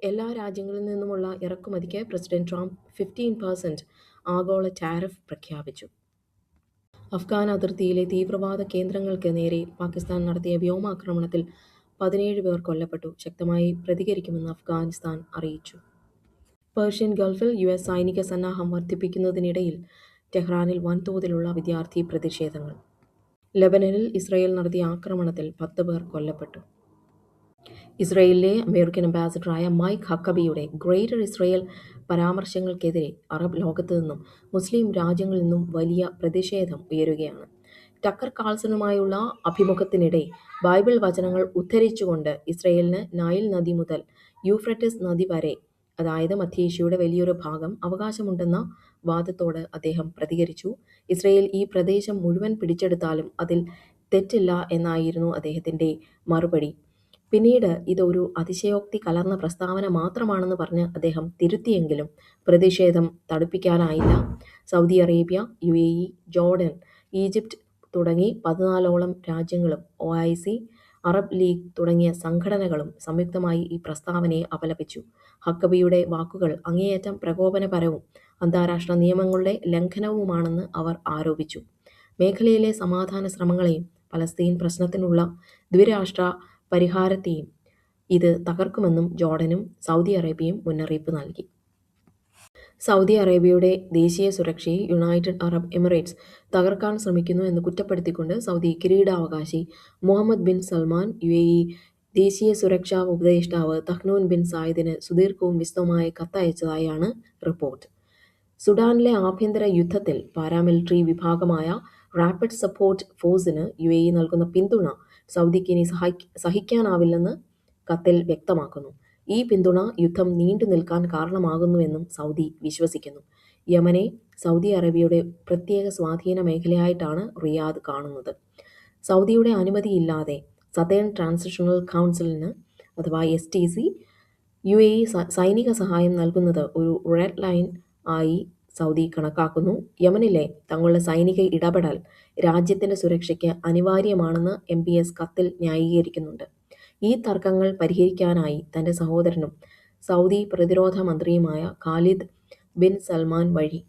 എല്ലാ രാജ്യങ്ങളിൽ നിന്നുമുള്ള ഇറക്കുമതിക്ക് പ്രസിഡന്റ് ട്രംപ് 15% ആഗോള ടാരിഫ് പ്രഖ്യാപിച്ചു. അഫ്ഗാൻ അതിർത്തിയിലെ തീവ്രവാദ കേന്ദ്രങ്ങൾക്ക് നേരെ പാകിസ്ഥാൻ നടത്തിയ വ്യോമാക്രമണത്തിൽ 17 പേർ കൊല്ലപ്പെട്ടു. ശക്തമായി പ്രതികരിക്കുമെന്ന് അഫ്ഗാനിസ്ഥാൻ അറിയിച്ചു. പേർഷ്യൻ ഗൾഫിൽ US സൈനിക സന്നാഹം വർദ്ധിപ്പിക്കുന്നതിനിടയിൽ ടെഹ്റാനിൽ വൻതോതിലുള്ള വിദ്യാർത്ഥി പ്രതിഷേധങ്ങൾ. ലെബനനിൽ ഇസ്രയേൽ നടത്തിയ ആക്രമണത്തിൽ 10 പേർ കൊല്ലപ്പെട്ടു. ഇസ്രയേലിലെ അമേരിക്കൻ അംബാസഡറായ മൈക്ക് ഹക്കബിയുടെ ഗ്രേറ്റർ ഇസ്രയേൽ പരാമർശങ്ങൾക്കെതിരെ അറബ് ലോകത്തു നിന്നും മുസ്ലിം രാജ്യങ്ങളിൽ നിന്നും വലിയ പ്രതിഷേധം ഉയരുകയാണ്. ടക്കർ കാൾസണുമായുള്ള അഭിമുഖത്തിനിടെ ബൈബിൾ വചനങ്ങൾ ഉദ്ധരിച്ചുകൊണ്ട് ഇസ്രയേലിന് നൈൽ നദി മുതൽ യൂഫ്രട്ടിസ് നദി വരെ, അതായത് മധ്യേഷ്യയുടെ വലിയൊരു ഭാഗം അവകാശമുണ്ടെന്ന വാദത്തോട് അദ്ദേഹം പ്രതികരിച്ചു. ഇസ്രയേൽ ഈ പ്രദേശം മുഴുവൻ പിടിച്ചെടുത്താലും അതിൽ തെറ്റില്ല എന്നായിരുന്നു അദ്ദേഹത്തിൻ്റെ മറുപടി. പിന്നീട് ഇതൊരു അതിശയോക്തി കലർന്ന പ്രസ്താവന മാത്രമാണെന്ന് പറഞ്ഞ് അദ്ദേഹം തിരുത്തിയെങ്കിലും പ്രതിഷേധം തടുപ്പിക്കാനായില്ല. Saudi Arabia, UAE, Jordan, Egypt തുടങ്ങി 14ഓളം രാജ്യങ്ങളും OIC, അറബ് ലീഗ് തുടങ്ങിയ സംഘടനകളും സംയുക്തമായി ഈ പ്രസ്താവനയെ അപലപിച്ചു. ഹക്കബിയുടെ വാക്കുകൾ അങ്ങേയറ്റം പ്രകോപനപരവും അന്താരാഷ്ട്ര നിയമങ്ങളുടെ ലംഘനവുമാണെന്ന് അവർ ആരോപിച്ചു. മേഖലയിലെ സമാധാന ശ്രമങ്ങളെയും പലസ്തീൻ പ്രശ്നത്തിനുള്ള ദ്വിരാഷ്ട്ര പരിഹാരത്തെയും ഇത് തകർക്കുമെന്നും ജോർഡനും സൗദി അറേബ്യയും മുന്നറിയിപ്പ് നൽകി. സൗദി അറേബ്യയുടെ ദേശീയ സുരക്ഷയെ യുണൈറ്റഡ് അറബ് എമിറേറ്റ്സ് തകർക്കാൻ ശ്രമിക്കുന്നു എന്ന് കുറ്റപ്പെടുത്തിക്കൊണ്ട് സൗദി കിരീടാവകാശി മുഹമ്മദ് ബിൻ സൽമാൻ UAE ദേശീയ സുരക്ഷാ ഉപദേഷ്ടാവ് തഹ്നൂൻ ബിൻ സായിദിന് സുദീർഘവും വിശദവുമായ കത്തയച്ചതായാണ് റിപ്പോർട്ട്. സുഡാനിലെ ആഭ്യന്തര യുദ്ധത്തിൽ പാരാമിലിറ്ററി വിഭാഗമായ റാപ്പിഡ് സപ്പോർട്ട് ഫോഴ്സിന് UAE നൽകുന്ന പിന്തുണ സൗദിക്ക് ഇനി സഹിക്കാനാവില്ലെന്ന് കത്തിൽ വ്യക്തമാക്കുന്നു. ഈ പിന്തുണ യുദ്ധം നീണ്ടു നിൽക്കാൻ കാരണമാകുന്നുവെന്നും സൗദി വിശ്വസിക്കുന്നു. യമനെ സൗദി അറേബ്യയുടെ പ്രത്യേക സ്വാധീന മേഖലയായിട്ടാണ് റിയാദ് കാണുന്നത്. സൗദിയുടെ അനുമതിയില്ലാതെ സതേൺ ട്രാൻസിഷണൽ കൗൺസിലിന് അഥവാ STC UAE സൈനിക സഹായം നൽകുന്നത് ഒരു റെഡ് ലൈൻ ആയി സൗദി കണക്കാക്കുന്നു. യമനിലെ തങ്ങളുടെ സൈനിക ഇടപെടൽ രാജ്യത്തിൻ്റെ സുരക്ഷയ്ക്ക് അനിവാര്യമാണെന്ന് MBS കത്തിൽ ന്യായീകരിക്കുന്നുണ്ട്. ഈ തർക്കങ്ങൾ പരിഹരിക്കാനായി തൻ്റെ സഹോദരനും സൗദി പ്രതിരോധ മന്ത്രിയുമായ ഖാലിദ് ബിൻ സൽമാൻ വഴി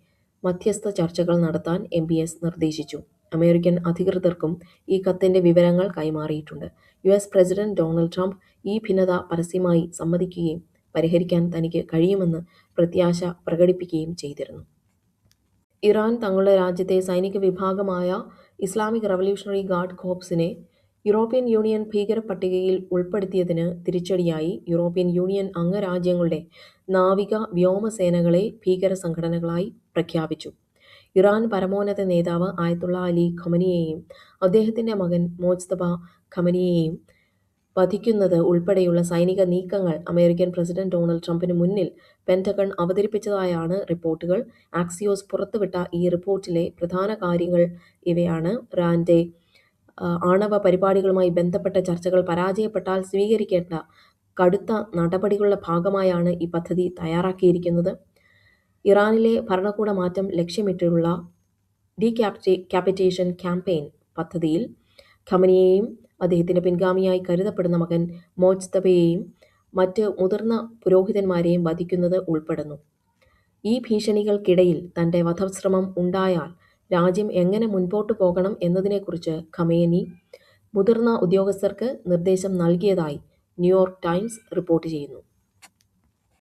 മധ്യസ്ഥ ചർച്ചകൾ നടത്താൻ MBS നിർദ്ദേശിച്ചു. അമേരിക്കൻ അധികൃതർക്കും ഈ കത്തിൻ്റെ വിവരങ്ങൾ കൈമാറിയിട്ടുണ്ട്. US പ്രസിഡന്റ് ഡൊണാൾഡ് ട്രംപ് ഈ ഭിന്നത പരസ്യമായി സമ്മതിക്കുകയും പരിഹരിക്കാൻ തനിക്ക് കഴിയുമെന്ന് പ്രത്യാശ പ്രകടിപ്പിക്കുകയും ചെയ്തിരുന്നു. ഇറാൻ തങ്ങളുടെ രാജ്യത്തെ സൈനിക വിഭാഗമായ ഇസ്ലാമിക് റവല്യൂഷണറി ഗാർഡ് കോർപ്സിനെ യൂറോപ്യൻ യൂണിയൻ ഭീകരപട്ടികയിൽ ഉൾപ്പെടുത്തിയതിന് തിരിച്ചടിയായി യൂറോപ്യൻ യൂണിയൻ അംഗരാജ്യങ്ങളുടെ നാവിക വ്യോമസേനകളെ ഭീകര സംഘടനകളായി പ്രഖ്യാപിച്ചു. ഇറാൻ പരമോന്നത നേതാവ് ആയത്തുള്ള അലി ഖമനിയെയും അദ്ദേഹത്തിൻ്റെ മകൻ മോജ്തബ ഖമനിയെയും വധിക്കുന്നത് ഉൾപ്പെടെയുള്ള സൈനിക നീക്കങ്ങൾ അമേരിക്കൻ പ്രസിഡന്റ് ഡൊണാൾഡ് ട്രംപിന് മുന്നിൽ പെൻറ്റഗൺ അവതരിപ്പിച്ചതായാണ് റിപ്പോർട്ടുകൾ. ആക്സിയോസ് പുറത്തുവിട്ട ഈ റിപ്പോർട്ടിലെ പ്രധാന കാര്യങ്ങൾ ഇവയാണ്. ഇറാൻ്റെ ആണവ പരിപാടികളുമായി ബന്ധപ്പെട്ട ചർച്ചകൾ പരാജയപ്പെട്ടാൽ സ്വീകരിക്കേണ്ട കടുത്ത നടപടികളുടെ ഭാഗമായാണ് ഈ പദ്ധതി തയ്യാറാക്കിയിരിക്കുന്നത്. ഇറാനിലെ ഭരണകൂട മാറ്റം ലക്ഷ്യമിട്ടുള്ള ഡീക്യാപിറ്റേഷൻ ക്യാമ്പയിൻ പദ്ധതിയിൽ ഖമനിയെയും അദ്ദേഹത്തിൻ്റെ പിൻഗാമിയായി കരുതപ്പെടുന്ന മകൻ മോജ്തബയെയും മറ്റ് മുതിർന്ന പുരോഹിതന്മാരെയും വധിക്കുന്നത് ഉൾപ്പെടുന്നു. ഈ ഭീഷണികൾക്കിടയിൽ തൻ്റെ വധശ്രമം ഉണ്ടായാൽ രാജ്യം എങ്ങനെ മുൻപോട്ടു പോകണം എന്നതിനെക്കുറിച്ച് ഖമേനി മുതിർന്ന ഉദ്യോഗസ്ഥർക്ക് നിർദ്ദേശം നൽകിയതായി ന്യൂയോർക്ക് ടൈംസ് റിപ്പോർട്ട് ചെയ്യുന്നു.